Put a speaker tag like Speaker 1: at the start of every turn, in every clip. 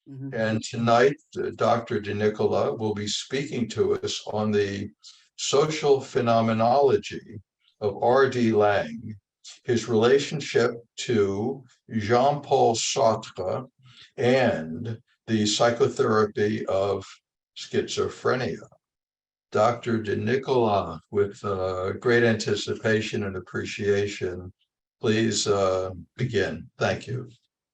Speaker 1: Mhm.
Speaker 2: And tonight, Dr. Di Nicola will be speaking to us on the social phenomenology of Artie Lange, his relationship to Jean-Paul Sartre, and the psychotherapy of schizophrenia. Dr. Di Nicola, with great anticipation and appreciation, please begin. Thank you.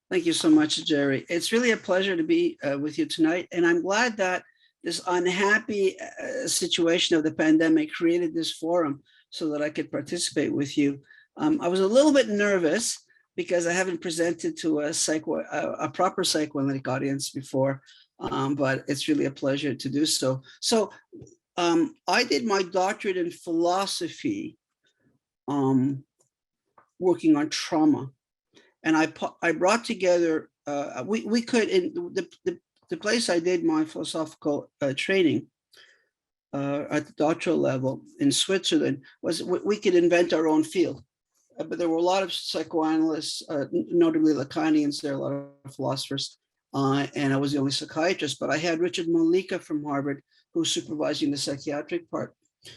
Speaker 1: Thank you so much, Jerry. It's really a pleasure to be with you tonight. And I'm glad that this unhappy situation of the pandemic created this forum so that I could participate with you. I was a little bit nervous because I haven't presented to a proper psychoanalytic audience before, but it's really a pleasure to do so. So I did my doctorate in philosophy working on trauma. And I brought together, we could, in the place I did my philosophical training at the doctoral level in Switzerland was we could invent our own field. But there were a lot of psychoanalysts, notably Lacanians, there are a lot of philosophers, and I was the only psychiatrist, but I had Richard Malika from Harvard who was supervising the psychiatric part.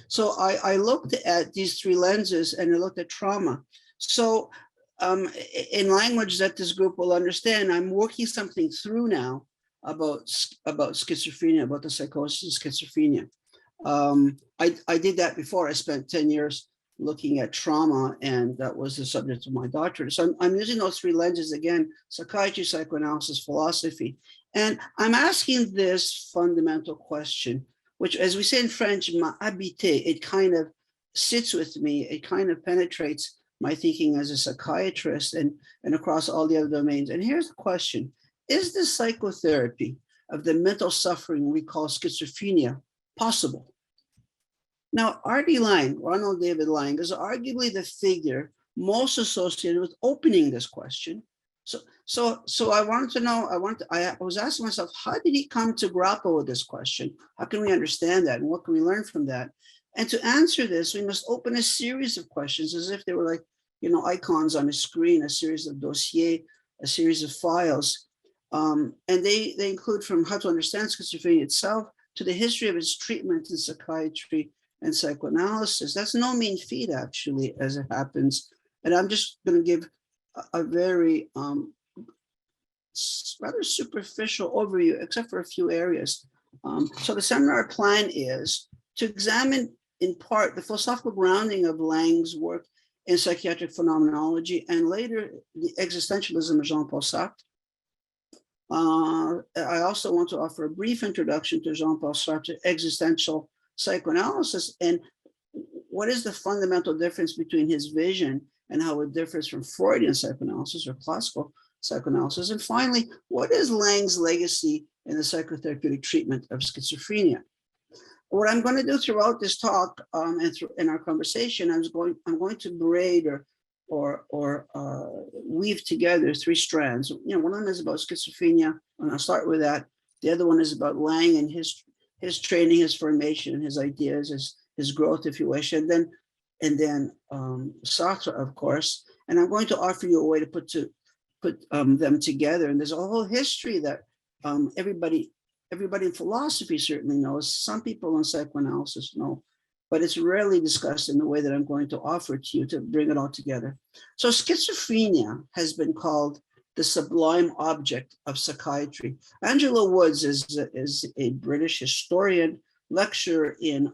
Speaker 1: So I looked at these three lenses and I looked at trauma. So in language that this group will understand, I'm working something through now about schizophrenia, about the psychosis of schizophrenia. I did that before. I spent 10 years looking at trauma, and that was the subject of my doctorate. So I'm using those three lenses again: psychiatry, psychoanalysis, philosophy. And I'm asking this fundamental question, which, as we say in French, m'a habité, it kind of sits with me, it kind of penetrates my thinking as a psychiatrist and across all the other domains. And here's the question: is the psychotherapy of the mental suffering we call schizophrenia possible? Now, Artie Lange, Ronald David Lange, is arguably the figure most associated with opening this question. So I wanted to know, I was asking myself, how did he come to grapple with this question? How can we understand that? And what can we learn from that? And to answer this, we must open a series of questions as if they were like, icons on a screen, a series of dossiers, a series of files. And they include from how to understand schizophrenia itself to the history of its treatment in psychiatry and psychoanalysis. That's no mean feat, actually, as it happens. And I'm just going to give a very rather superficial overview, except for a few areas. So the seminar plan is to examine, in part, the philosophical grounding of Lange's work in psychiatric phenomenology, and later the existentialism of Jean-Paul Sartre. I also want to offer a brief introduction to Jean-Paul Sartre, existential psychoanalysis, and what is the fundamental difference between his vision and how it differs from Freudian psychoanalysis or classical psychoanalysis. And finally, what is Lange's legacy in the psychotherapeutic treatment of schizophrenia? What I'm going to do throughout this talk and in our conversation, I'm going to braid or weave together three strands. One of them is about schizophrenia, and I'll start with that. The other one is about Lange and his training, his formation, his ideas, his growth, if you wish, and then Sartre, of course. And I'm going to offer you a way to put them together. And there's a whole history that everybody in philosophy certainly knows. Some people in psychoanalysis know, but it's rarely discussed in the way that I'm going to offer to you to bring it all together. So schizophrenia has been called the sublime object of psychiatry. Angela Woods is a British historian, lecturer in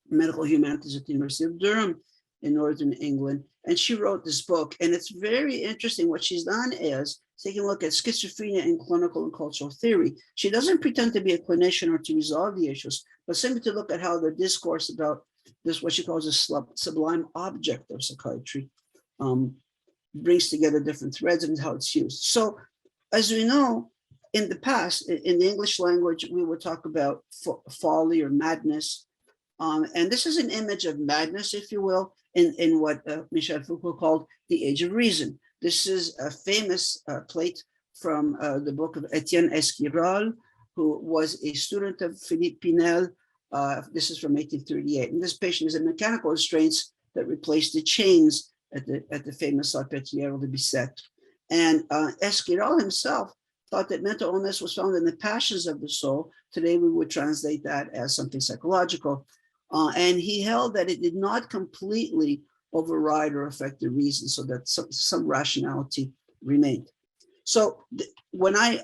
Speaker 1: medical humanities at the University of Durham in Northern England. And she wrote this book. And it's very interesting. What she's done is taking a look at schizophrenia in clinical and cultural theory. She doesn't pretend to be a clinician or to resolve the issues, but simply to look at how the discourse about this, what she calls a sublime object of psychiatry, brings together different threads and how it's used. So as we know, in the past, in the English language, we would talk about folly or madness. And this is an image of madness, if you will, in what Michel Foucault called the Age of Reason. This is a famous plate from the book of Etienne Esquirol, who was a student of Philippe Pinel. This is from 1838. And this patient is in mechanical restraints that replaced the chains at the famous Salpêtrière de Bicêtre. And Esquirol himself thought that mental illness was found in the passions of the soul. Today, we would translate that as something psychological. And he held that it did not completely override or affect the reason, so that some rationality remained. So when I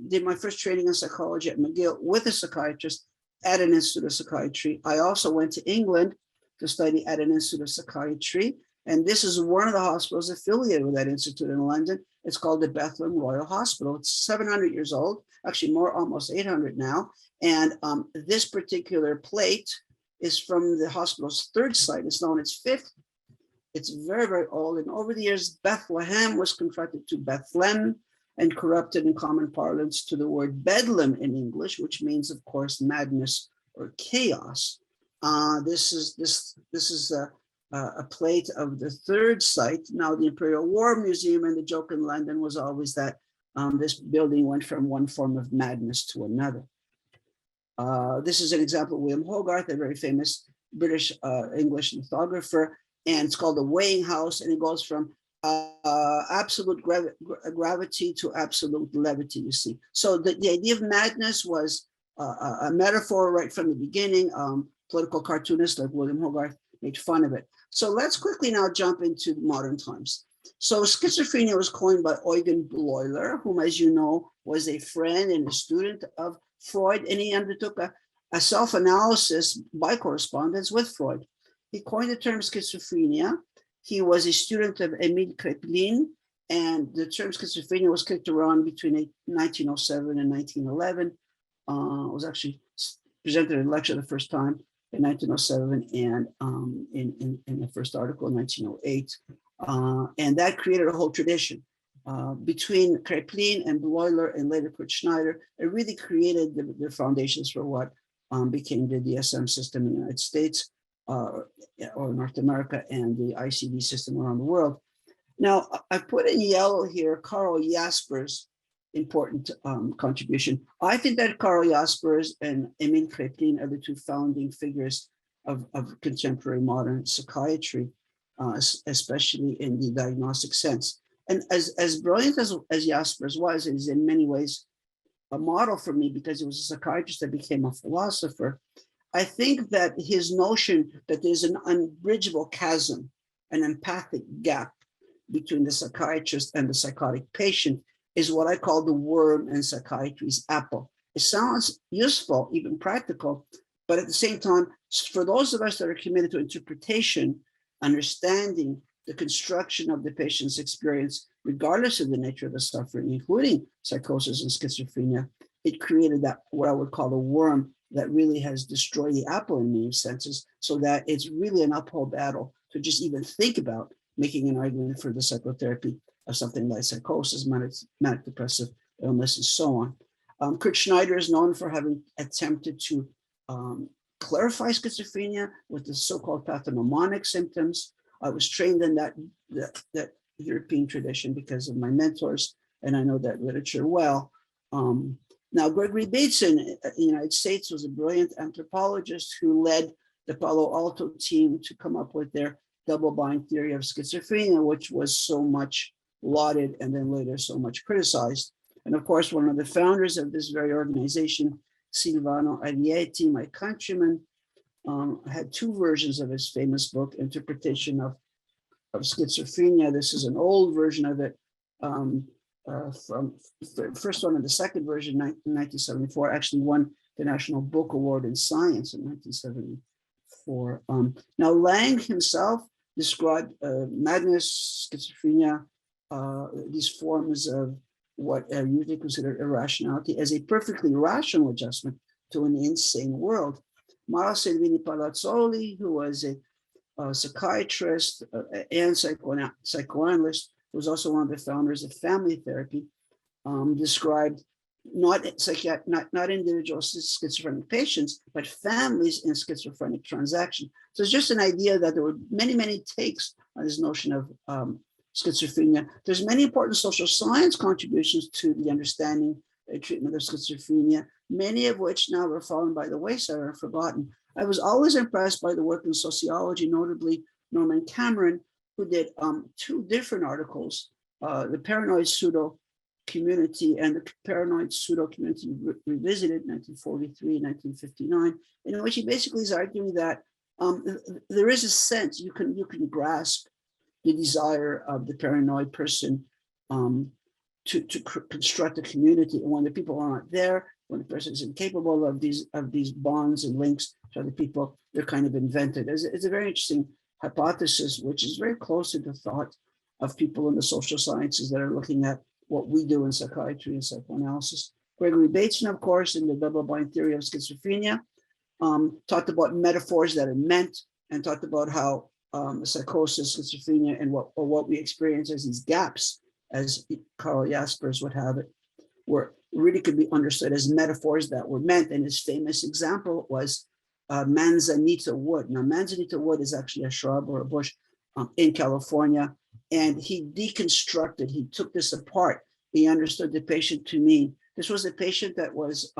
Speaker 1: did my first training in psychology at McGill with a psychiatrist at an Institute of Psychiatry, I also went to England to study at an Institute of Psychiatry. And this is one of the hospitals affiliated with that institute in London. It's called the Bethlehem Royal Hospital. It's 700 years old, actually more, almost 800 now. And this particular plate is from the hospital's third site. It's known its fifth. It's very, very old. And over the years, Bethlehem was contracted to Bethlehem and corrupted in common parlance to the word Bedlam in English, which means, of course, madness or chaos. This is a plate of the third site. Now, the Imperial War Museum, and the joke in London was always that this building went from one form of madness to another. This is an example of William Hogarth, a very famous British English lithographer, and it's called the Weighing House, and it goes from absolute gravity to absolute levity, you see. So the idea of madness was a metaphor right from the beginning. Political cartoonists like William Hogarth made fun of it. So let's quickly now jump into modern times. So schizophrenia was coined by Eugen Bleuler, whom, as you know, was a friend and a student of Freud, and he undertook a self-analysis by correspondence with Freud. He coined the term schizophrenia. He was a student of Emile Kraepelin, and the term schizophrenia was kicked around between 1907 and 1911. It was actually presented in a lecture the first time in 1907 and in the first article in 1908. And that created a whole tradition. Between Kraepelin and Bleuler and later Kurt Schneider, it really created the foundations for what became the DSM system in the United States or North America, and the ICD system around the world. Now, I've put in yellow here Karl Jasper's important contribution. I think that Karl Jaspers and Emile Kraepelin are the two founding figures of contemporary modern psychiatry, especially in the diagnostic sense. And as brilliant as Jaspers was, it is in many ways a model for me because he was a psychiatrist that became a philosopher. I think that his notion that there's an unbridgeable chasm, an empathic gap between the psychiatrist and the psychotic patient is what I call the worm in psychiatry's apple. It sounds useful, even practical, but at the same time, for those of us that are committed to interpretation, understanding the construction of the patient's experience, regardless of the nature of the suffering, including psychosis and schizophrenia, it created that, what I would call a worm that really has destroyed the apple in many senses, so that it's really an uphill battle to just even think about making an argument for the psychotherapy of something like psychosis, manic depressive illness, and so on. Kurt Schneider is known for having attempted to clarify schizophrenia with the so-called pathognomonic symptoms. I was trained in that European tradition because of my mentors, and I know that literature well. Now, Gregory Bateson in the United States was a brilliant anthropologist who led the Palo Alto team to come up with their double-blind theory of schizophrenia, which was so much lauded and then later so much criticized. And of course, one of the founders of this very organization, Silvano Arrietty, my countryman, had two versions of his famous book, Interpretation of Schizophrenia. This is an old version of it, from the first one and the second version in 1974, actually won the National Book Award in Science in 1974. Now, Lange himself described madness, schizophrenia, these forms of what are usually considered irrationality as a perfectly rational adjustment to an insane world. Mara Selvini Palazzoli, who was a psychiatrist and psychoanalyst, who was also one of the founders of family therapy, described not individual schizophrenic patients, but families in schizophrenic transaction. So it's just an idea that there were many, many takes on this notion of schizophrenia. There's many important social science contributions to the understanding and treatment of schizophrenia, many of which now are fallen by the wayside or forgotten. I was always impressed by the work in sociology, notably Norman Cameron, who did two different articles, The Paranoid Pseudo community and the paranoid pseudo community revisited in 1943 and 1959, in which he basically is arguing that there is a sense you can grasp the desire of the paranoid person to construct a community, and when the people are not there, when the person is incapable of these bonds and links to other people, they're kind of invented. It's a very interesting hypothesis, which is very close to the thought of people in the social sciences that are looking at what we do in psychiatry and psychoanalysis. Gregory Bateson, of course, in the double-blind theory of schizophrenia, talked about metaphors that are meant, and talked about how psychosis, schizophrenia, and what we experience as these gaps, as Karl Jaspers would have it, were really could be understood as metaphors that were meant. And his famous example was manzanita wood. Now, manzanita wood is actually a shrub or a bush in California, and he deconstructed, he took this apart. He understood the patient to mean, this was a patient that was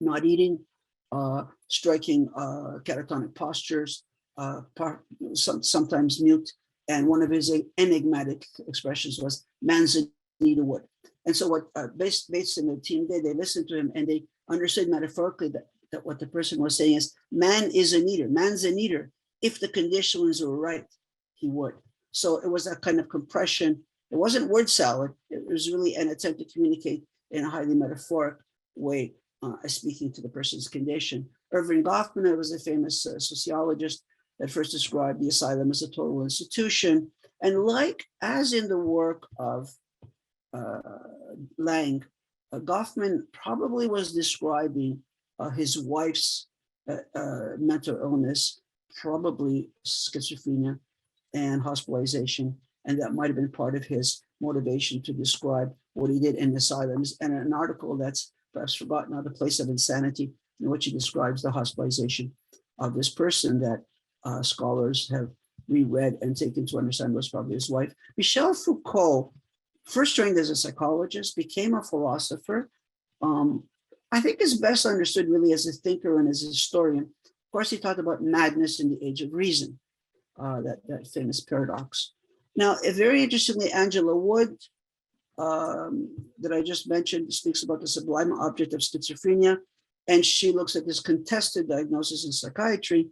Speaker 1: not eating, striking catatonic postures, sometimes mute, and one of his enigmatic expressions was manzanita wood. And so what Bates and the team did, they listened to him and they understood metaphorically that what the person was saying is, man is an eater, man's an eater. If the conditions were right, he would. So it was that kind of compression. It wasn't word salad. It was really an attempt to communicate in a highly metaphoric way, speaking to the person's condition. Irving Goffman was a famous sociologist that first described the asylum as a total institution. And as in the work of Lange, Goffman probably was describing his wife's mental illness, probably schizophrenia and hospitalization, and that might have been part of his motivation to describe what he did in asylums. And an article that's perhaps forgotten now, The Place of Insanity, in which he describes the hospitalization of this person that scholars have reread and taken to understand was probably his wife. Michel Foucault, first trained as a psychologist, became a philosopher. I think is best understood really as a thinker and as a historian. Of course, he talked about madness in the age of reason, that famous paradox. Now, very interestingly, Angela Wood, that I just mentioned, speaks about the sublime object of schizophrenia, and she looks at this contested diagnosis in psychiatry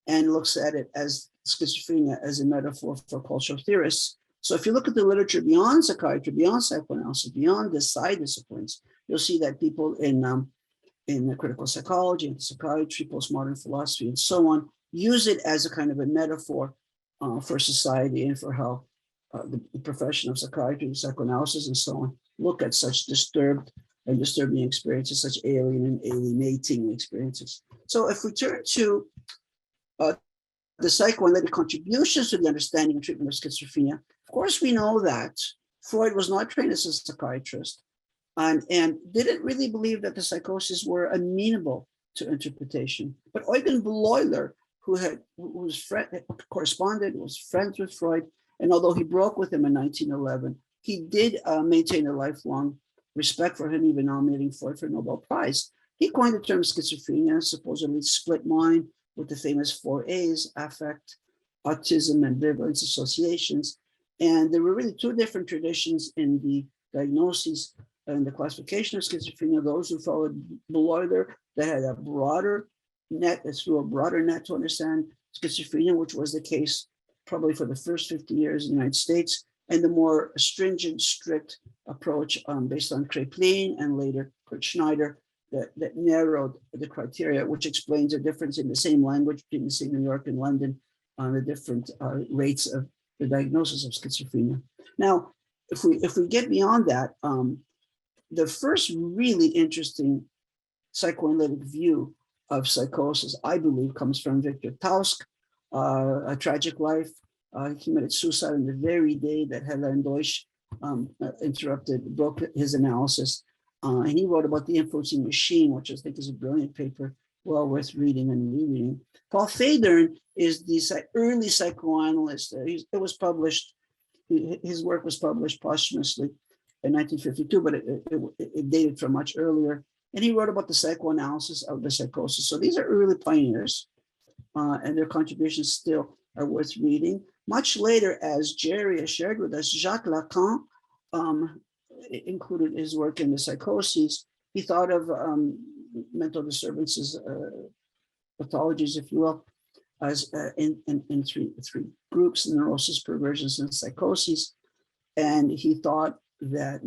Speaker 1: and looks at it as schizophrenia as a metaphor for cultural theorists. So if you look at the literature beyond psychiatry, beyond psychoanalysis, beyond the side disciplines, you'll see that people in the critical psychology, and psychiatry, postmodern philosophy, and so on, use it as a kind of a metaphor for society and for how the profession of psychiatry, psychoanalysis, and so on look at such disturbed and disturbing experiences, such alien and alienating experiences. So if we turn to the psychoanalytic contributions to the understanding and treatment of schizophrenia, of course, we know that Freud was not trained as a psychiatrist and didn't really believe that the psychoses were amenable to interpretation. But Eugen Bleuler, who corresponded, was friends with Freud, and although he broke with him in 1911, he did maintain a lifelong respect for him, even nominating Freud for a Nobel Prize. He coined the term schizophrenia, supposedly split mind, with the famous 4 A's, affect, autism, ambivalence, associations. And there were really two different traditions in the diagnoses and the classification of schizophrenia. Those who followed Bleuler, that had a broader net, through a broader net to understand schizophrenia, which was the case probably for the first 50 years in the United States, and the more stringent, strict approach based on Kraepelin and later Kurt Schneider, that narrowed the criteria, which explains the difference in the same language between, say, New York and London on the different rates of the diagnosis of schizophrenia. Now, if we get beyond that, the first really interesting psychoanalytic view of psychosis, I believe, comes from Victor Tausk, A Tragic Life. He committed suicide on the very day that Helen Deutsch broke his analysis. And he wrote about the influencing machine, which I think is a brilliant paper, well worth reading and rereading. Paul Federn is the early psychoanalyst. It was published, his work was published posthumously in 1952, but it dated from much earlier. And he wrote about the psychoanalysis of the psychosis. So these are early pioneers, and their contributions still are worth reading. Much later, as Jerry has shared with us, Jacques Lacan included his work in the psychoses, he thought of mental disturbances, pathologies, if you will, as in three groups: neurosis, perversions, and psychoses. And he thought that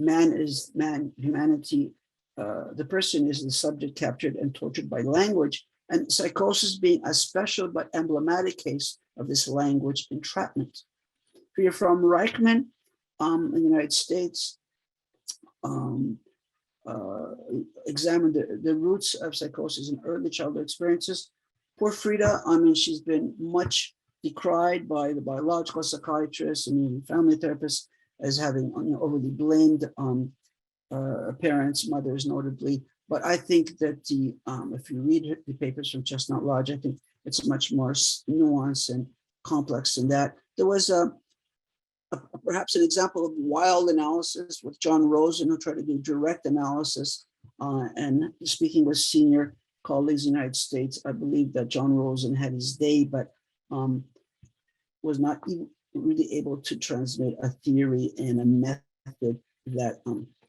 Speaker 1: humanity, the person is the subject captured and tortured by language, and psychosis being a special but emblematic case of this language entrapment. Here from Reichman in the United States, examined the roots of psychosis in early childhood experiences. Poor Frida, I mean, she's been much decried by the biological psychiatrists and family therapists as having overly blamed parents, mothers notably. But I think that if you read the papers from Chestnut Lodge, I think it's much more nuanced and complex than that. There was perhaps an example of wild analysis with John Rosen, who tried to do direct analysis. And speaking with senior colleagues in the United States, I believe that John Rosen had his day, but was not really able to transmit a theory and a method that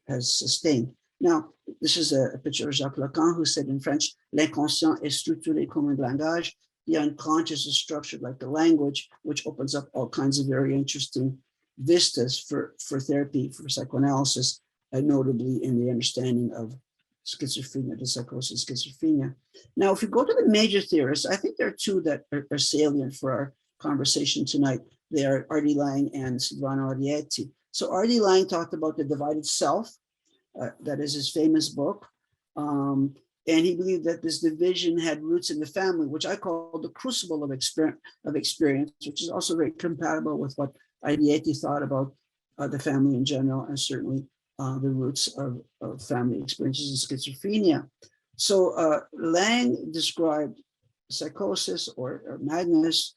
Speaker 1: has sustained. Now, this is a picture of Jacques Lacan, who said in French, "L'inconscient est structuré comme un langage." The unconscious is structured like the language, which opens up all kinds of very interesting vistas for therapy, for psychoanalysis, notably in the understanding of schizophrenia, the psychosis schizophrenia. Now, if you go to the major theorists, I think there are two that are salient for our conversation tonight. They are Artie Lange and Silvano Arrietty. So Artie Lange talked about the divided self. That is his famous book. And he believed that this division had roots in the family, which I call the crucible of experience, which is also very compatible with what Arrietty thought about the family in general, and certainly the roots of family experiences in schizophrenia. So Lange described psychosis or madness,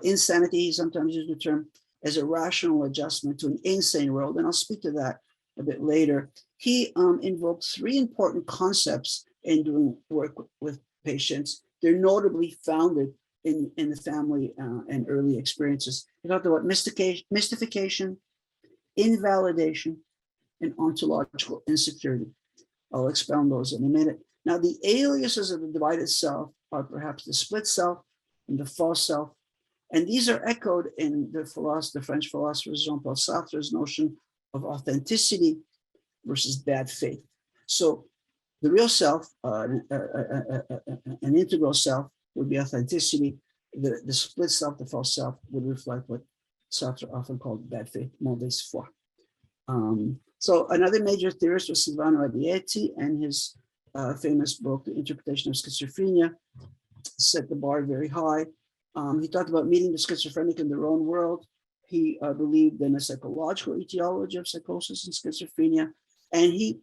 Speaker 1: insanity, he sometimes used the term, as a rational adjustment to an insane world. And I'll speak to that a bit later. He invoked three important concepts in doing work with patients. They're notably founded in the family and early experiences. He talked about mystification, invalidation, and ontological insecurity. I'll expound those in a minute. Now, the aliases of the divided self are perhaps the split self and the false self. And these are echoed in the French philosopher Jean-Paul Sartre's notion of authenticity versus bad faith. So the real self, an integral self, would be authenticity. The split self, the false self, would reflect what Sartre often called bad faith, mauvaise foi. So another major theorist was Silvano Arrietty, and his famous book, The Interpretation of Schizophrenia, set the bar very high. He talked about meeting the schizophrenic in their own world. He believed in a psychological etiology of psychosis and schizophrenia, and he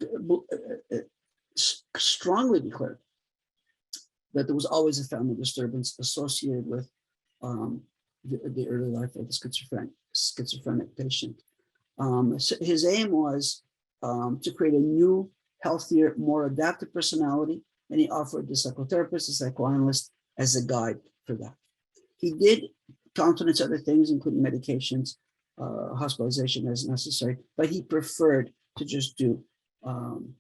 Speaker 1: strongly declared that there was always a family disturbance associated with the early life of the schizophrenic patient. So his aim was to create a new, healthier, more adaptive personality, and he offered the psychotherapist, the psychoanalyst, as a guide for that. He did countenance other things, including medications, hospitalization as necessary, but he preferred to just do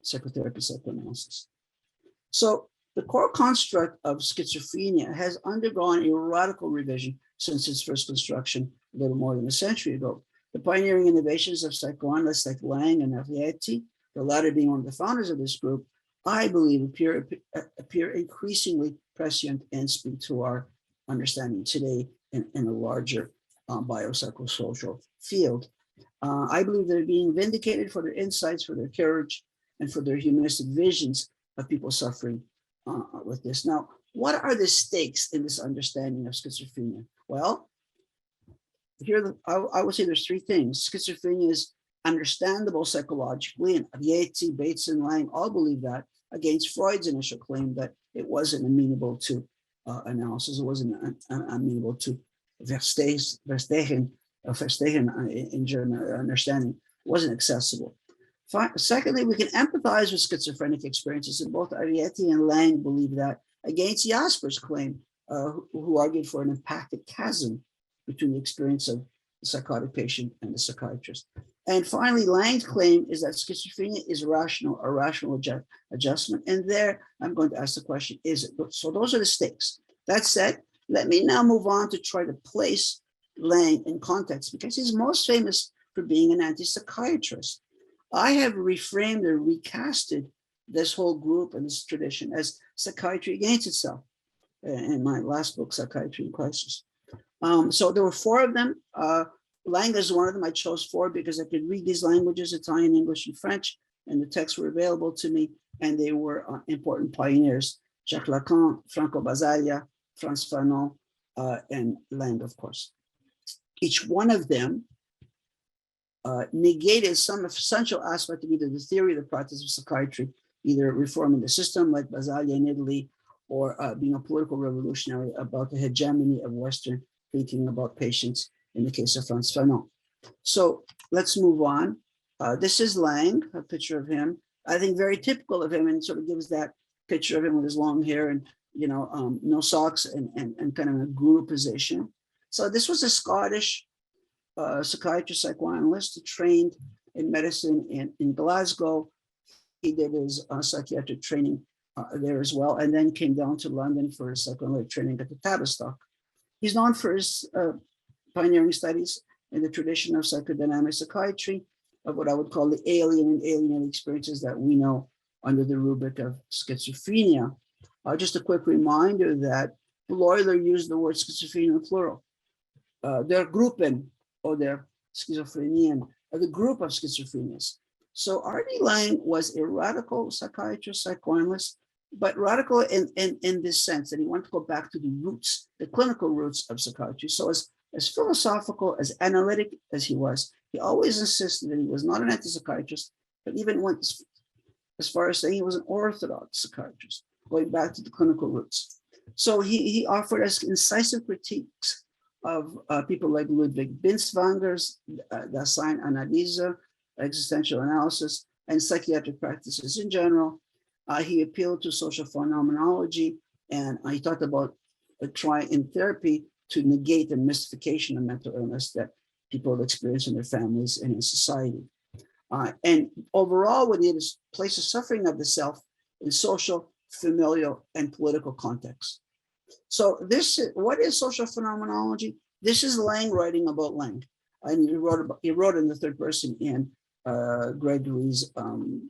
Speaker 1: psychotherapy, psychoanalysis. So the core construct of schizophrenia has undergone a radical revision since its first construction a little more than a century ago. The pioneering innovations of psychoanalysts like Lange and Arrietty, the latter being one of the founders of this group, I believe appear increasingly prescient and speak to our understanding today in a larger biopsychosocial field. I believe they're being vindicated for their insights, for their courage, and for their humanistic visions of people suffering with this. Now, what are the stakes in this understanding of schizophrenia? Well, here I would say there's three things. Schizophrenia is understandable psychologically, and Arrietty, Bates, and Lange all believe that, against Freud's initial claim that it wasn't amenable to analysis, it wasn't amenable to Verstehen in German understanding, it wasn't accessible. Secondly, we can empathize with schizophrenic experiences, and both Arrietty and Lange believe that, against Jasper's claim, who argued for an empathic chasm between the experience of the psychotic patient and the psychiatrist. And finally, Lange's claim is that schizophrenia is rational, a rational adjustment. And there, I'm going to ask the question, is it? So those are the stakes. That said, let me now move on to try to place Lange in context, because he's most famous for being an anti-psychiatrist. I have reframed or recasted this whole group and this tradition as psychiatry against itself in my last book, Psychiatry in Crisis. So there were four of them. Lange is one of them. I chose four because I could read these languages, Italian, English, and French, and the texts were available to me, and they were important pioneers. Jacques Lacan, Franco Basaglia, Frantz Fanon, and Lange, of course. Each one of them negated some essential aspect of either the theory or the practice of psychiatry, either reforming the system like Basaglia in Italy, or being a political revolutionary about the hegemony of Western thinking about patients in the case of Frantz Fanon. So let's move on. This is Lange, a picture of him, I think very typical of him, and sort of gives that picture of him with his long hair and, you know, no socks and kind of in a guru position. So this was a Scottish psychiatrist, psychoanalyst who trained in medicine in Glasgow. He did his psychiatric training there as well, and then came down to London for his psychoanalytic training at the Tavistock. He's known for his pioneering studies in the tradition of psychodynamic psychiatry, of what I would call the alien and alienated experiences that we know under the rubric of schizophrenia. Just a quick reminder that Bloiler used the word schizophrenia in the plural. They're grouping, or they're schizophrenian, or the group of schizophrenias. So Artie Lange was a radical psychiatrist, psychoanalyst, but radical in this sense that he wanted to go back to the roots, the clinical roots of psychiatry. So as philosophical, as analytic as he was, he always insisted that he was not an anti-psychiatrist, but even went as far as saying he was an orthodox psychiatrist, going back to the clinical roots. So he offered us incisive critiques of people like Ludwig Binswanger's Dasein Analyse, existential analysis, and psychiatric practices in general. He appealed to social phenomenology, and he talked about trying in therapy to negate the mystification of mental illness that people have experienced in their families and in society. And overall, what he did is place the suffering of the self in social, familial, and political contexts. So what is social phenomenology? This is Lange writing about Lange. And he wrote in the third person in Gregory's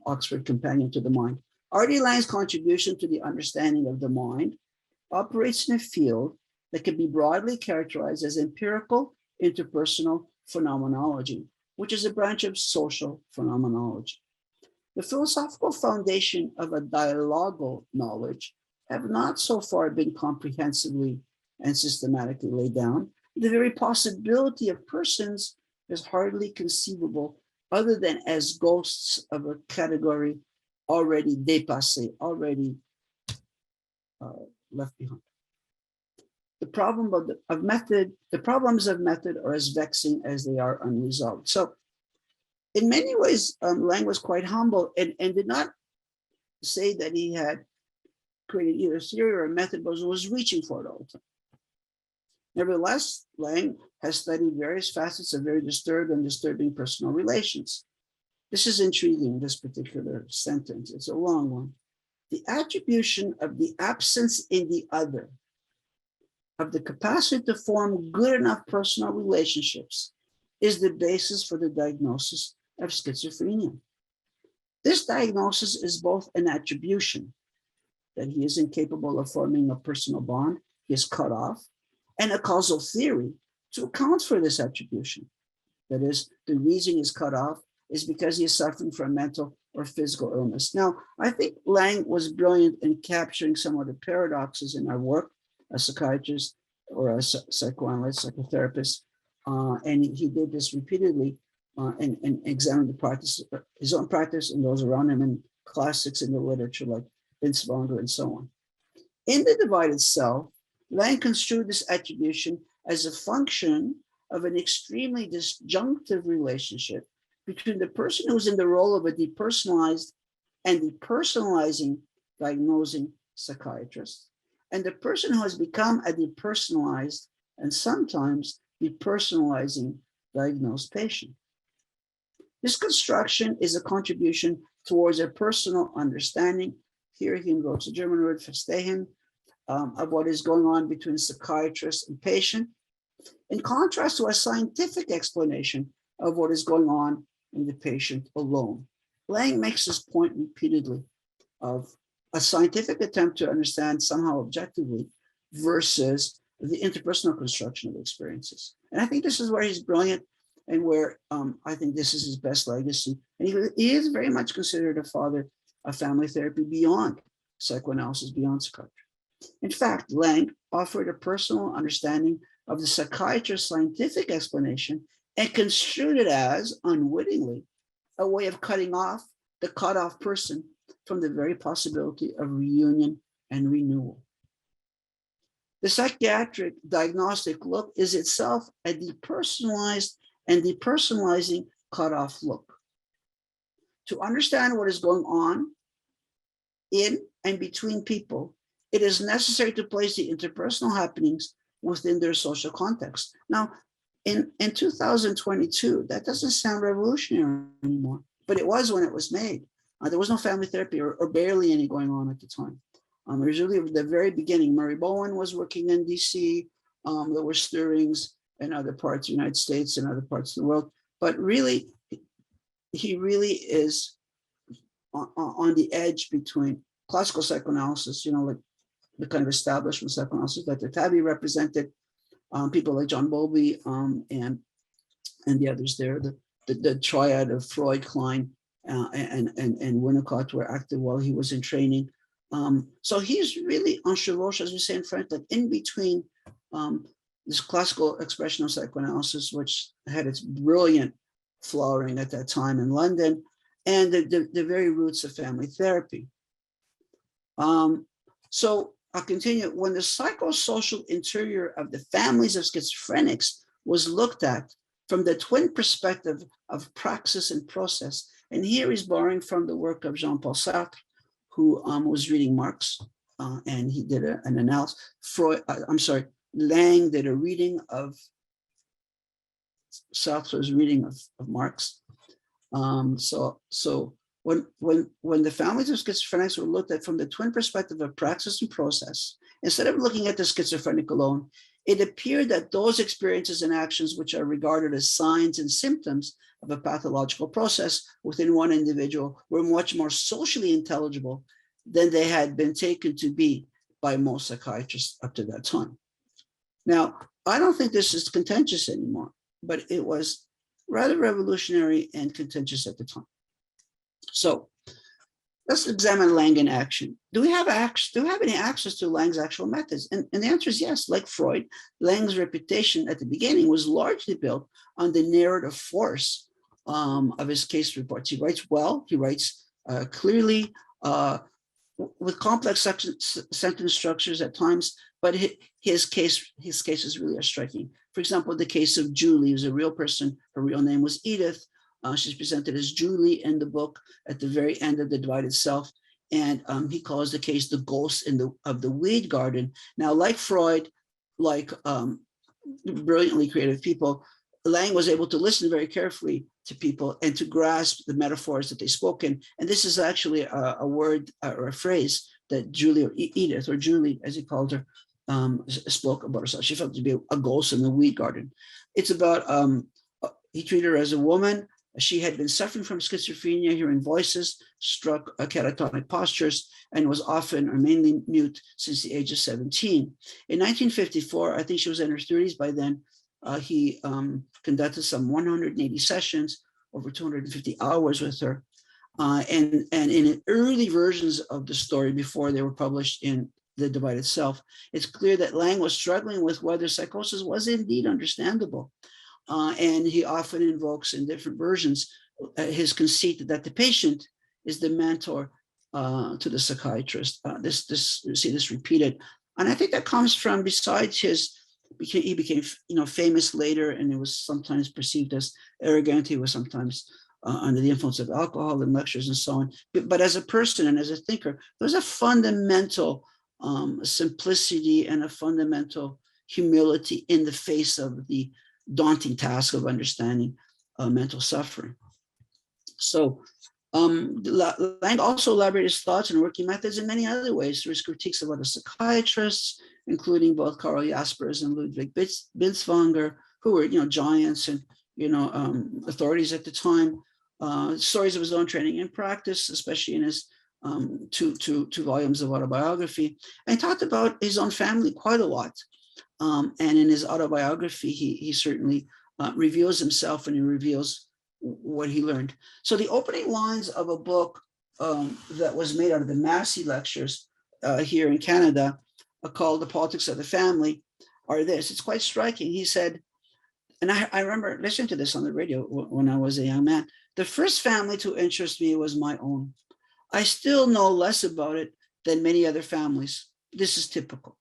Speaker 1: Oxford Companion to the Mind. Artie Lange's contribution to the understanding of the mind operates in a field that can be broadly characterized as empirical interpersonal phenomenology, which is a branch of social phenomenology. The philosophical foundation of a dialogal knowledge have not so far been comprehensively and systematically laid down. The very possibility of persons is hardly conceivable other than as ghosts of a category already dépassé, already left behind. The problems of method are as vexing as they are unresolved. So in many ways, Lange was quite humble and did not say that he had created either a theory or a method, but was reaching for it all the time. Nevertheless, Lange has studied various facets of very disturbed and disturbing personal relations. This is intriguing, this particular sentence. It's a long one. The attribution of the absence in the other, of the capacity to form good enough personal relationships, is the basis for the diagnosis of schizophrenia. This diagnosis is both an attribution, that he is incapable of forming a personal bond, he is cut off, and a causal theory to account for this attribution. That is, the reason he's cut off is because he is suffering from mental or physical illness. Now, I think Lange was brilliant in capturing some of the paradoxes in our work as psychiatrists or as psychoanalysts, psychotherapists, and he did this repeatedly and examined the practice, his own practice and those around him, and classics in the literature like Binswanger and so on. In The Divided Self, Lange construed this attribution as a function of an extremely disjunctive relationship between the person who's in the role of a depersonalized and depersonalizing diagnosing psychiatrist, and the person who has become a depersonalized and sometimes depersonalizing diagnosed patient. This construction is a contribution towards a personal understanding. Here he invokes a German word, verstehen, of what is going on between psychiatrist and patient, in contrast to a scientific explanation of what is going on in the patient alone. Lange makes this point repeatedly of a scientific attempt to understand somehow objectively versus the interpersonal construction of experiences. And I think this is where he's brilliant and where I think this is his best legacy. And he is very much considered a father of family therapy beyond psychoanalysis, beyond psychiatry. In fact, Lange offered a personal understanding of the psychiatrist's scientific explanation and construed it as, unwittingly, a way of cutting off the cut-off person from the very possibility of reunion and renewal. The psychiatric diagnostic look is itself a depersonalized and depersonalizing cut-off look. To understand what is going on in and between people, it is necessary to place the interpersonal happenings within their social context. Now, in 2022, that doesn't sound revolutionary anymore, but it was when it was made. There was no family therapy or barely any going on at the time. It was really at the very beginning. Murray Bowen was working in DC. There were stirrings in other parts of the United States and other parts of the world, but really, he really is on the edge between classical psychoanalysis, like the kind of establishment psychoanalysis that the Tabby represented, people like John Bowlby and the others there, the triad of Freud, Klein, and Winnicott were active while he was in training. So he's really en chevauche, as we say in French, like in between this classical expression of psychoanalysis, which had its brilliant flowering at that time in London, and the very roots of family therapy. So I'll continue. When the psychosocial interior of the families of schizophrenics was looked at from the twin perspective of praxis and process, and here he's borrowing from the work of Jean-Paul Sartre, who was reading Marx, and he did an analysis. Lange did a reading of Sartre's reading of Marx. So when the families of schizophrenics were looked at from the twin perspective of praxis and process, instead of looking at the schizophrenic alone, it appeared that those experiences and actions which are regarded as signs and symptoms of a pathological process within one individual were much more socially intelligible than they had been taken to be by most psychiatrists up to that time. Now, I don't think this is contentious anymore, but it was rather revolutionary and contentious at the time. So let's examine Lange in action. Do we have any access to Lange's actual methods? And the answer is yes. Like Freud, Lange's reputation at the beginning was largely built on the narrative force of his case reports. He writes well, he writes clearly, with complex sentence structures at times, but his cases really are striking. For example, the case of Julie, who's a real person, her real name was Edith. She's presented as Julie in the book at the very end of The Divided Self. And he calls the case the ghost of the weed garden. Now, like Freud, like brilliantly creative people, Lange was able to listen very carefully to people and to grasp the metaphors that they spoke in. And this is actually a word or a phrase that Julie, or Edith, or Julie, as he called her, spoke about herself. She felt to be a ghost in the weed garden. It's about, he treated her as a woman. She had been suffering from schizophrenia, hearing voices, struck catatonic postures, and was often or mainly mute since the age of 17. In 1954, I think she was in her 30s by then, he conducted some 180 sessions, over 250 hours with her. And in early versions of the story, before they were published in The Divided Self, it's clear that Lange was struggling with whether psychosis was indeed understandable. And he often invokes in different versions his conceit that the patient is the mentor to the psychiatrist. You see this repeated. And I think that comes from, besides he became famous later, and it was sometimes perceived as arrogant. He was sometimes under the influence of alcohol and lectures and so on. But as a person and as a thinker, there's a fundamental simplicity and a fundamental humility in the face of the daunting task of understanding mental suffering. So Lange also elaborated his thoughts and working methods in many other ways through his critiques of other psychiatrists, including both Karl Jaspers and Ludwig Binswanger, who were, giants and, authorities at the time. Stories of his own training and practice, especially in his two volumes of autobiography, and talked about his own family quite a lot. And in his autobiography, he certainly reveals himself, and he reveals what he learned. So the opening lines of a book that was made out of the Massey lectures here in Canada, called The Politics of the Family, are this. It's quite striking. He said, and I remember listening to this on the radio when I was a young man, the first family to interest me was my own. I still know less about it than many other families. This is typical.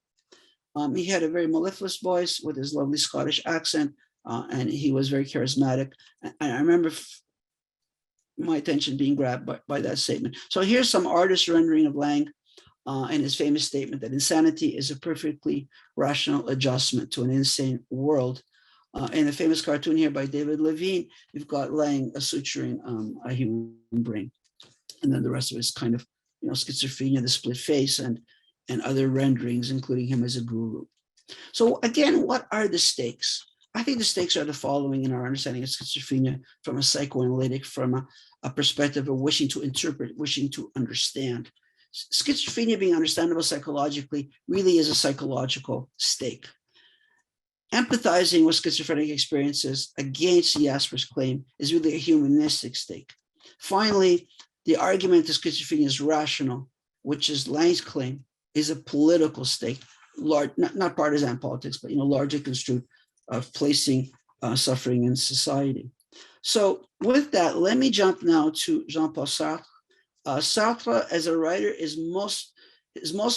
Speaker 1: He had a very mellifluous voice with his lovely Scottish accent, and he was very charismatic. And I remember my attention being grabbed by that statement. So here's some artist rendering of Lange and his famous statement that insanity is a perfectly rational adjustment to an insane world. In a famous cartoon here by David Levine, you've got Lange suturing a human brain. And then the rest of it is kind of, schizophrenia, the split face, and other renderings, including him as a guru. So again, what are the stakes? I think the stakes are the following in our understanding of schizophrenia from a psychoanalytic, from a perspective of wishing to interpret, wishing to understand. Schizophrenia being understandable psychologically really is a psychological stake. Empathizing with schizophrenic experiences against Jasper's claim is really a humanistic stake. Finally, the argument that schizophrenia is rational, which is Lange's claim, is a political stake, large, not partisan politics, but largely construed of placing suffering in society. So with that, let me jump now to Jean-Paul Sartre. Sartre, as a writer, is most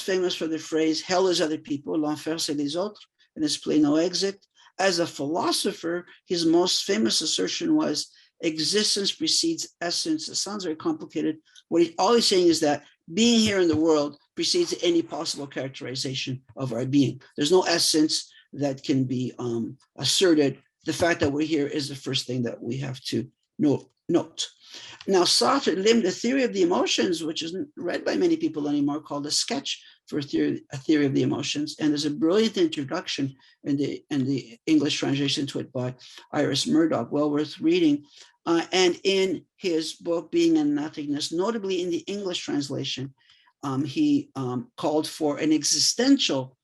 Speaker 1: famous for the phrase "Hell is other people, l'enfer c'est les autres," and his play No Exit. As a philosopher, his most famous assertion was existence precedes essence. It sounds very complicated. All he's saying is that being here in the world precedes any possible characterization of our being. There's no essence that can be asserted. The fact that we're here is the first thing that we have to note. Now, Sartre lived a theory of the emotions, which isn't read by many people anymore, called a sketch for a theory of the emotions. And there's a brilliant introduction in the English translation to it by Iris Murdoch, well worth reading. And in his book, Being and Nothingness, notably in the English translation, he called for an existential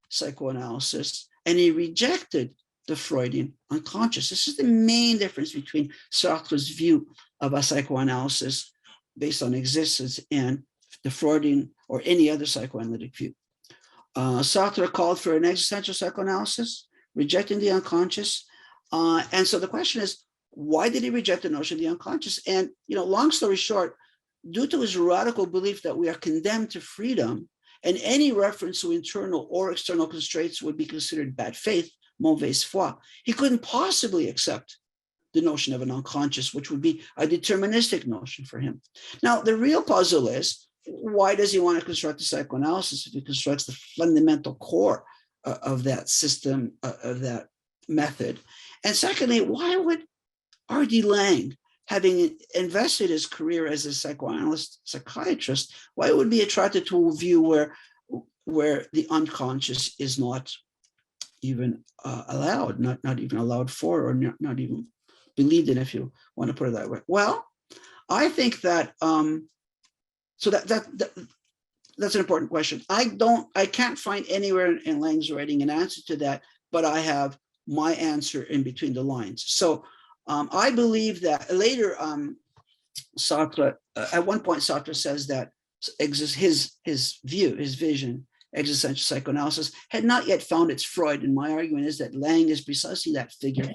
Speaker 1: psychoanalysis, and he rejected the Freudian unconscious. This is the main difference between Sartre's view of a psychoanalysis based on existence and the Freudian or any other psychoanalytic view. Sartre called for an existential psychoanalysis, rejecting the unconscious. And so the question is, why did he reject the notion of the unconscious? And, long story short, due to his radical belief that we are condemned to freedom, and any reference to internal or external constraints would be considered bad faith, mauvaise foi, he couldn't possibly accept the notion of an unconscious, which would be a deterministic notion for him. Now, the real puzzle is, why does he want to construct a psychoanalysis if he constructs the fundamental core of that system, of that method? And secondly, why would Artie Lange, having invested his career as a psychoanalyst, psychiatrist, why would be attracted to a view where the unconscious is not even allowed, not even allowed for, or not even believed in, if you want to put it that way? Well, I think that so that's an important question. I can't find anywhere in Lange's writing an answer to that, but I have my answer in between the lines. So I believe that later Sartre, at one point Sartre says that his vision, existential psychoanalysis, had not yet found its Freud. And my argument is that Lange is precisely that figure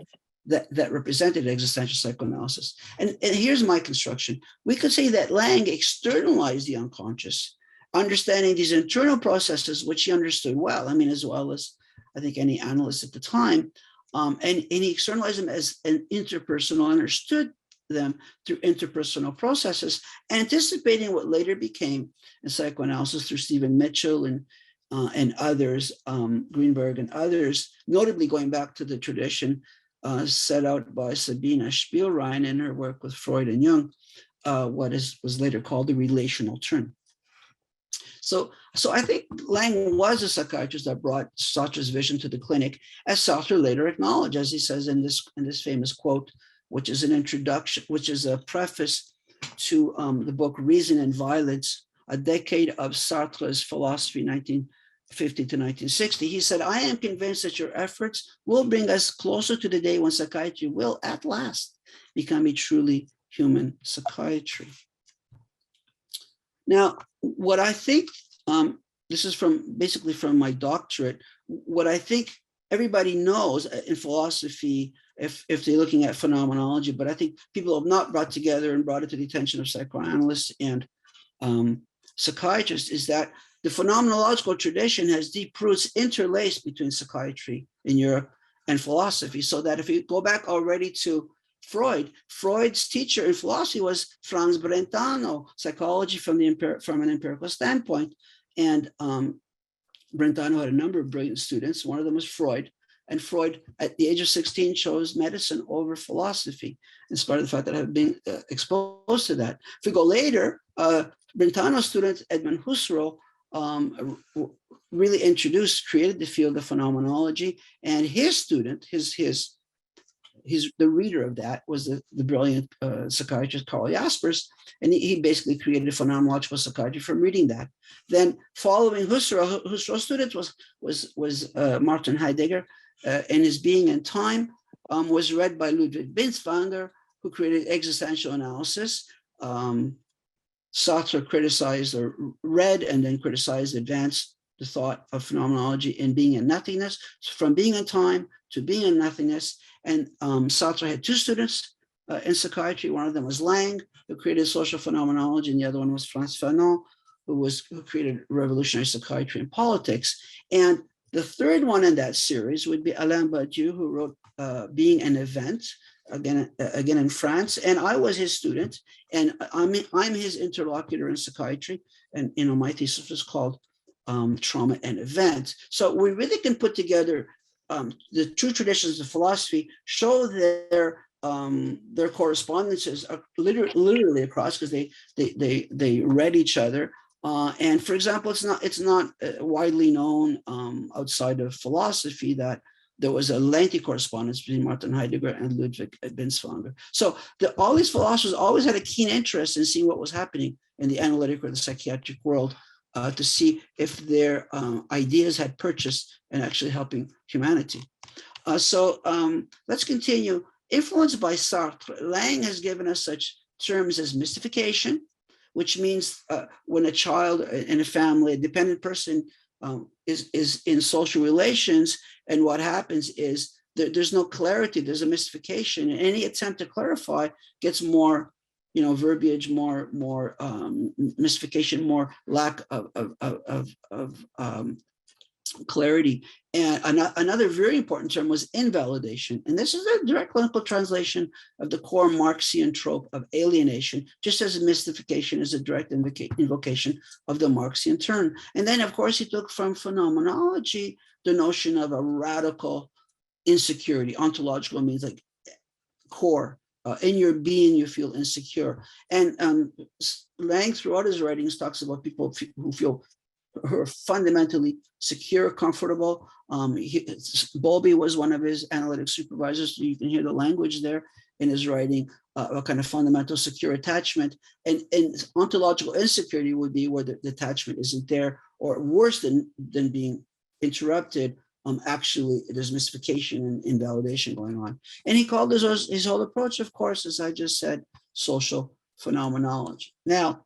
Speaker 1: that represented existential psychoanalysis. And here's my construction. We could say that Lange externalized the unconscious, understanding these internal processes, which he understood well, as well as I think any analyst at the time. And he externalized them as an interpersonal, understood them through interpersonal processes, anticipating what later became in psychoanalysis through Stephen Mitchell and others, Greenberg and others, notably going back to the tradition set out by Sabina Spielrein in her work with Freud and Jung, was later called the relational turn. So I think Lange was a psychiatrist that brought Sartre's vision to the clinic, as Sartre later acknowledged, as he says in this famous quote, which is an introduction, which is a preface to the book Reason and Violence, a decade of Sartre's philosophy, 1950 to 1960. He said, "I am convinced that your efforts will bring us closer to the day when psychiatry will at last become a truly human psychiatry." Now, what I think, this is basically from my doctorate, what I think everybody knows in philosophy, if they're looking at phenomenology, but I think people have not brought together and brought it to the attention of psychoanalysts and psychiatrists, is that the phenomenological tradition has deep roots interlaced between psychiatry in Europe and philosophy. So that if you go back already to Freud's teacher in philosophy was Franz Brentano, psychology from an empirical standpoint. And Brentano had a number of brilliant students. One of them was Freud. And Freud, at the age of 16, chose medicine over philosophy, in spite of the fact that I have been exposed to that. If we go later, Brentano's student, Edmund Husserl, really created the field of phenomenology. And his student, the reader of that was the brilliant psychiatrist Karl Jaspers, and he basically created phenomenological psychiatry from reading that. Then, following Husserl's student was Martin Heidegger, and his Being and Time was read by Ludwig Binswanger, who created existential analysis. Sartre criticized or read and then criticized, advanced the thought of phenomenology in Being and Nothingness, so from Being and Time to Being and Nothingness. And Sartre had two students in psychiatry. One of them was Lange, who created social phenomenology, and the other one was Frantz Fanon, who created revolutionary psychiatry and politics. And the third one in that series would be Alain Badiou, who wrote Being an Event, again in France. And I was his student, and I'm his interlocutor in psychiatry. And my thesis was called Trauma and Event. So we really can put together the two traditions of philosophy, show their correspondences are literally across, because they read each other. And for example, it's not widely known outside of philosophy that there was a lengthy correspondence between Martin Heidegger and Ludwig Binswanger. So all these philosophers always had a keen interest in seeing what was happening in the analytic or the psychiatric world, to see if their ideas had purchased and actually helping humanity. So let's continue. Influenced by Sartre, Lange has given us such terms as mystification, which means when a child in a family, a dependent person is in social relations, and what happens is there's no clarity, there's a mystification, and any attempt to clarify gets more verbiage, more mystification, more lack of clarity. And another very important term was invalidation. And this is a direct clinical translation of the core Marxian trope of alienation, just as mystification is a direct invocation of the Marxian turn. And then, of course, he took from phenomenology the notion of a radical insecurity. Ontological means like core. In your being, you feel insecure. And Lange, throughout his writings, talks about people who are fundamentally secure, comfortable. Bowlby was one of his analytic supervisors. So you can hear the language there in his writing, a kind of fundamental secure attachment. And ontological insecurity would be where the attachment isn't there, or worse than being interrupted. Actually, there's mystification and invalidation going on. And he called his whole approach, of course, as I just said, social phenomenology. Now,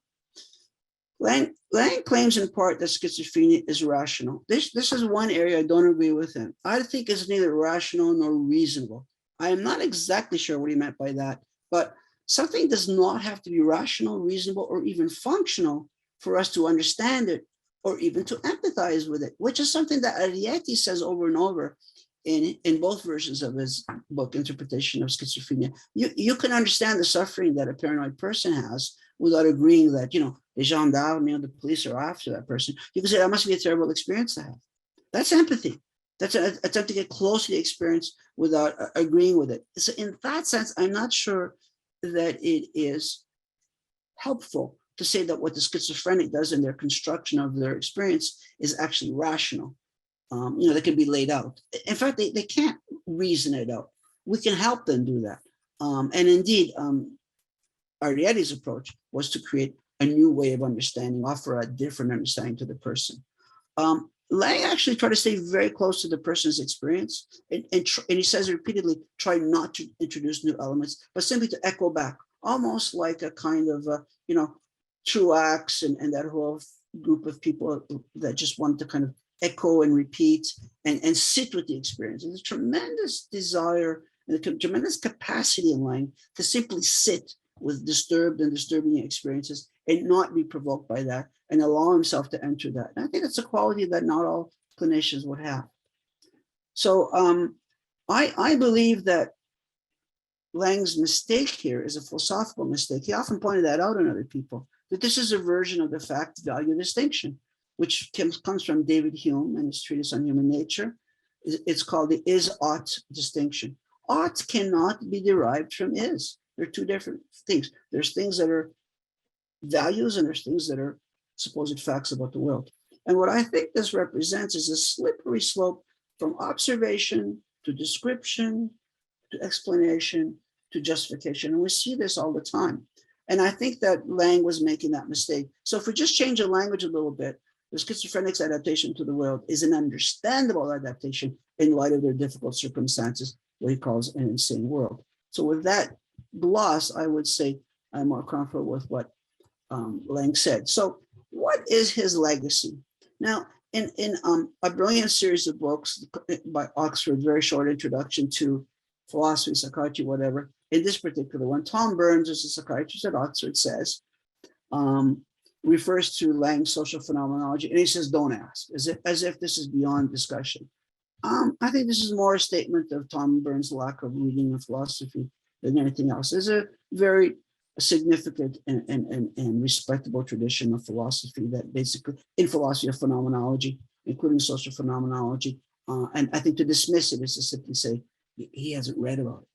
Speaker 1: Lange claims in part that schizophrenia is rational. This is one area I don't agree with him. I think it's neither rational nor reasonable. I am not exactly sure what he meant by that, but something does not have to be rational, reasonable, or even functional for us to understand it, or even to empathize with it, which is something that Arrietty says over and over in both versions of his book, Interpretation of Schizophrenia. You can understand the suffering that a paranoid person has without agreeing that, the gendarme, the police are after that person. You can say that must be a terrible experience to have. That's empathy. That's an attempt to get close to the experience without agreeing with it. So in that sense, I'm not sure that it is helpful to say that what the schizophrenic does in their construction of their experience is actually rational. That can be laid out. In fact, they can't reason it out. We can help them do that. And indeed, Arrietty's approach was to create a new way of understanding, offer a different understanding to the person. Lange actually tried to stay very close to the person's experience, and he says repeatedly, try not to introduce new elements, but simply to echo back, almost like a kind of, Truax and that whole group of people that just wanted to kind of echo and repeat and sit with the experience. There's a tremendous desire and a tremendous capacity in Lange to simply sit with disturbed and disturbing experiences and not be provoked by that and allow himself to enter that. And I think it's a quality that not all clinicians would have. So I believe that Lange's mistake here is a philosophical mistake. He often pointed that out in other people, that this is a version of the fact-value distinction, which comes from David Hume and his treatise on human nature. It's called the is-ought distinction. Ought cannot be derived from is. They're two different things. There's things that are values and there's things that are supposed facts about the world. And what I think this represents is a slippery slope from observation to description, to explanation, to justification. And we see this all the time. And I think that Lange was making that mistake. So if we just change the language a little bit, the schizophrenic's adaptation to the world is an understandable adaptation in light of their difficult circumstances, what he calls an insane world. So with that gloss, I would say I'm more comfortable with what Lange said. So what is his legacy? Now, in a brilliant series of books by Oxford, very short introduction to philosophy, psychiatry, whatever, in this particular one, Tom Burns, as a psychiatrist at Oxford, says, refers to Lange's social phenomenology, and he says, don't ask, as if this is beyond discussion. I think this is more a statement of Tom Burns' lack of reading of philosophy than anything else. There's a very significant and respectable tradition of philosophy that basically, in philosophy of phenomenology, including social phenomenology, and I think to dismiss it is to simply say he hasn't read about it.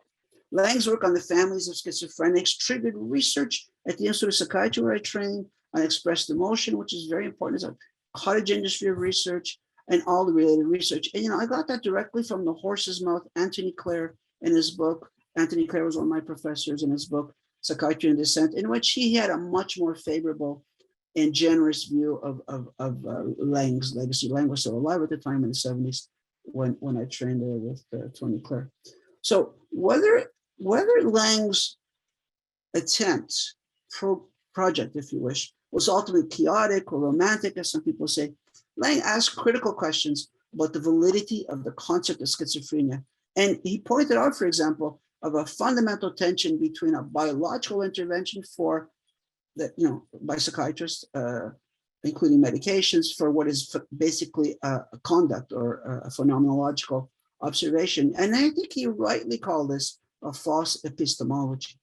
Speaker 1: Lange's work on the families of schizophrenics triggered research at the Institute of Psychiatry where I trained on expressed emotion, which is very important. It's a cottage industry of research and all the related research. And, I got that directly from the horse's mouth, Anthony Clare, in his book. Anthony Clare was one of my professors in his book, Psychiatry and Dissent, in which he had a much more favorable and generous view of Lange's legacy. Lange was still alive at the time in the 70s when I trained there with Tony Clare. So whether Lange's attempt, project, if you wish, was ultimately chaotic or romantic, as some people say, Lange asked critical questions about the validity of the concept of schizophrenia. And he pointed out, for example, of a fundamental tension between a biological intervention for that, by psychiatrists, including medications, for what is basically a conduct or a phenomenological observation. And I think he rightly called this a false epistemology.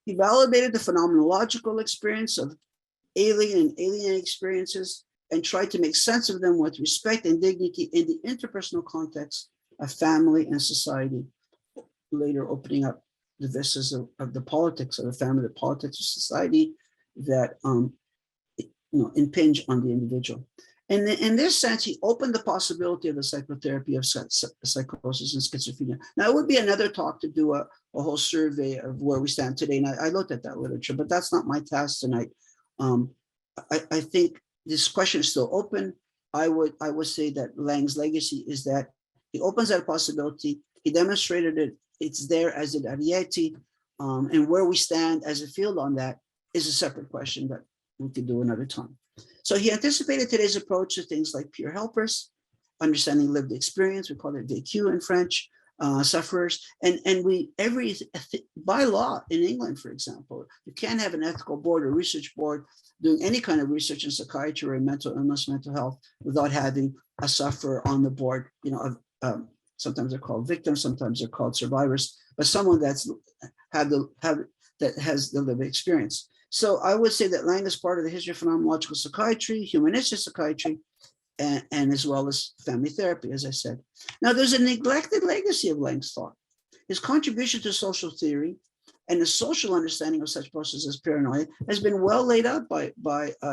Speaker 1: He validated the phenomenological experience of alien and alien experiences and tried to make sense of them with respect and dignity in the interpersonal context of family and society, later opening up the vistas of the politics of the family, the politics of society that impinge on the individual. And in this sense, he opened the possibility of the psychotherapy of psychosis and schizophrenia. Now, it would be another talk to do a whole survey of where we stand today. And I looked at that literature, but that's not my task tonight. I think this question is still open. I would say that Lange's legacy is that he opens that possibility. He demonstrated it. It's there, as did Arrietty. And where we stand as a field on that is a separate question that we could do another time. So he anticipated today's approach to things like peer helpers, understanding lived experience, we call it vécu in French, sufferers, and by law in England, for example, you can't have an ethical board or research board doing any kind of research in psychiatry or mental illness, mental health, without having a sufferer on the board. Sometimes they're called victims, sometimes they're called survivors, but someone that has the lived experience. So I would say that Lange is part of the history of phenomenological psychiatry, humanistic psychiatry, and as well as family therapy, as I said. Now, there's a neglected legacy of Lange's thought. His contribution to social theory and the social understanding of such processes as paranoia has been well laid out by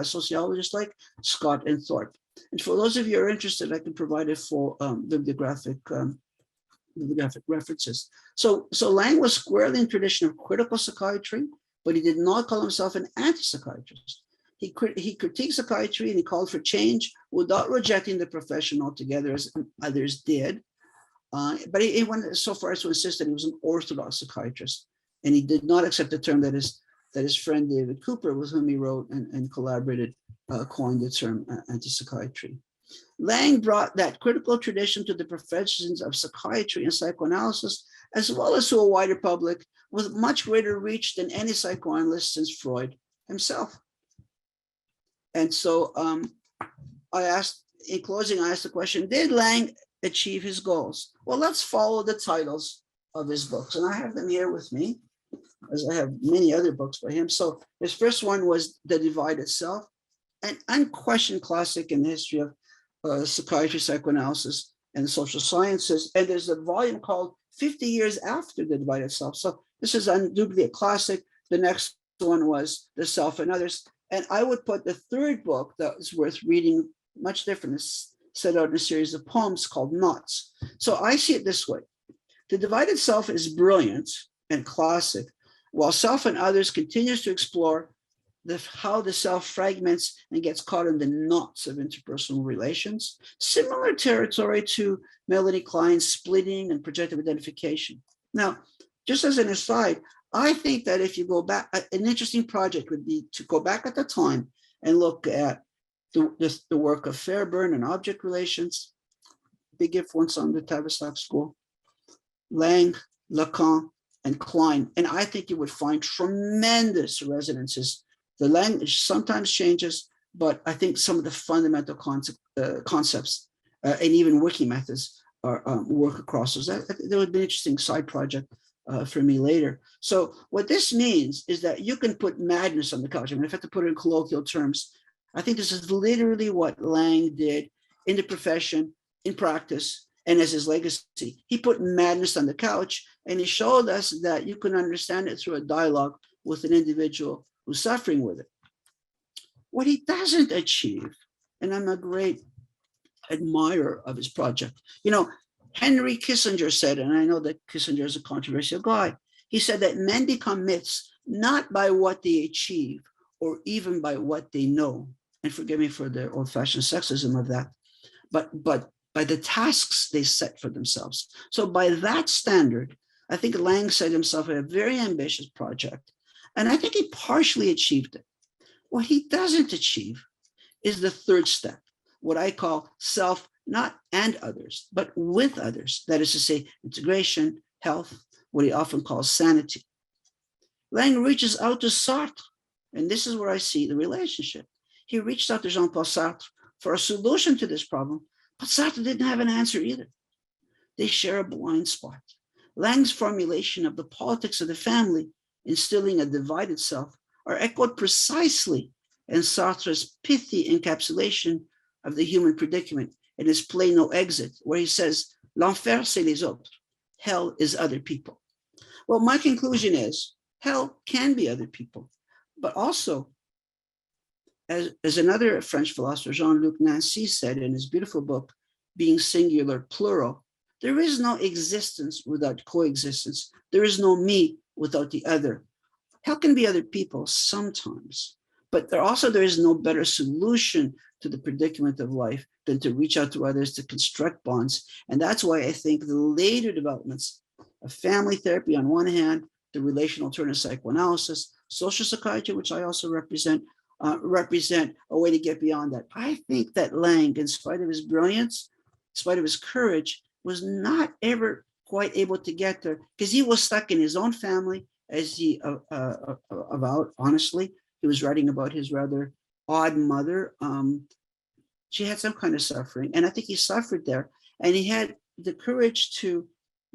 Speaker 1: sociologists like Scott and Thorpe. And for those of you who are interested, I can provide a full bibliographic references. So Lange was squarely in tradition of critical psychiatry, but he did not call himself an anti-psychiatrist. He critiqued psychiatry and he called for change without rejecting the profession altogether, as others did. But he went so far as to insist that he was an orthodox psychiatrist, and he did not accept the term that his friend David Cooper, with whom he wrote and collaborated, coined the term anti-psychiatry. Lange brought that critical tradition to the professions of psychiatry and psychoanalysis, as well as to a wider public, with much greater reach than any psychoanalyst since Freud himself. And so in closing, I asked the question, did Lange achieve his goals? Well, let's follow the titles of his books. And I have them here with me, as I have many other books by him. So his first one was The Divided Self, an unquestioned classic in the history of psychiatry, psychoanalysis, and social sciences. And there's a volume called 50 Years After the Divided Self. So this is undoubtedly a classic. The next one was The Self and Others. And I would put the third book that is worth reading, much different, is set out in a series of poems called Knots. So I see it this way. The Divided Self is brilliant and classic, while Self and Others continues to explore how the self fragments and gets caught in the knots of interpersonal relations, similar territory to Melanie Klein's Splitting and Projective Identification. Now, just as an aside, I think that if you go back, an interesting project would be to go back at the time and look at the work of Fairbairn and object relations, big influence on the Tavistock School, Lange, Lacan, and Klein. And I think you would find tremendous resonances. The language sometimes changes, but I think some of the fundamental concepts and even working methods work across those. That would be an interesting side project for me later. So what this means is that you can put madness on the couch. I mean, if I have to put it in colloquial terms, I think this is literally what Lange did in the profession, in practice, and as his legacy. He put madness on the couch, and he showed us that you can understand it through a dialogue with an individual who's suffering with it. What he doesn't achieve, and I'm a great admirer of his project, Henry Kissinger said, and I know that Kissinger is a controversial guy, he said that men become myths not by what they achieve or even by what they know. And forgive me for the old-fashioned sexism of that, but by the tasks they set for themselves. So by that standard, I think Lange set himself a very ambitious project, and I think he partially achieved it. What he doesn't achieve is the third step, what I call self, not and others, but with others. That is to say, integration, health, what he often calls sanity. Lange reaches out to Sartre, and this is where I see the relationship. He reached out to Jean-Paul Sartre for a solution to this problem, but Sartre didn't have an answer either. They share a blind spot. Lange's formulation of the politics of the family, instilling a divided self, are echoed precisely in Sartre's pithy encapsulation of the human predicament in his play No Exit, where he says, "L'enfer, c'est les autres." Hell is other people. Well, my conclusion is hell can be other people, but also, as another French philosopher, Jean-Luc Nancy, said in his beautiful book, Being Singular, Plural, there is no existence without coexistence. There is no me without the other. Hell can be other people sometimes, but there is no better solution to the predicament of life than to reach out to others to construct bonds. And that's why I think the later developments of family therapy on one hand, the relational alternative psychoanalysis, social psychiatry, which I also represent a way to get beyond that. I think that Lange, in spite of his brilliance, in spite of his courage, was not ever quite able to get there because he was stuck in his own family, as he avowed honestly. He was writing about his rather odd mother. She had some kind of suffering, and I think he suffered there. And he had the courage to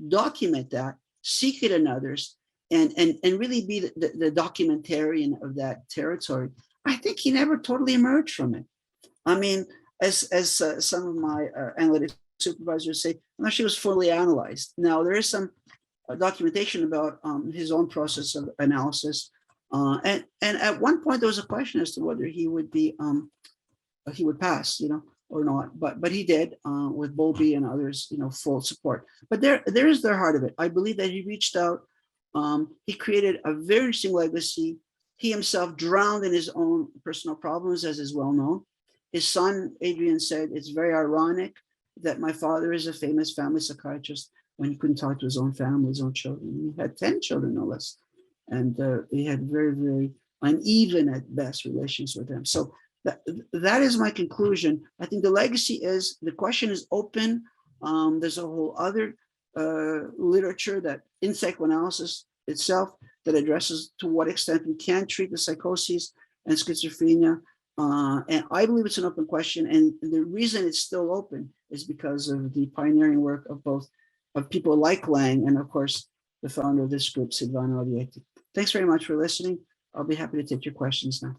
Speaker 1: document that, seek it in others, and really be the documentarian of that territory. I think he never totally emerged from it. I mean, as some of my analytic supervisors say, no, she was fully analyzed. Now there is some documentation about his own process of analysis, and at one point there was a question as to whether he would be he would pass, or not. But he did, with Bowlby and others, full support. But there is the heart of it. I believe that he reached out. He created a very interesting legacy. He himself drowned in his own personal problems, as is well known. His son, Adrian, said, it's very ironic that my father is a famous family psychiatrist when he couldn't talk to his own family, his own children. He had 10 children, no less. And he had very, very uneven at best relations with them. So that is my conclusion. I think the legacy is, the question is open. There's a whole other literature that in psychoanalysis itself that addresses to what extent we can treat the psychoses and schizophrenia. And I believe it's an open question. And the reason it's still open is because of the pioneering work of people like Lange and, of course, the founder of this group, Silvano Orietti. Thanks very much for listening. I'll be happy to take your questions now.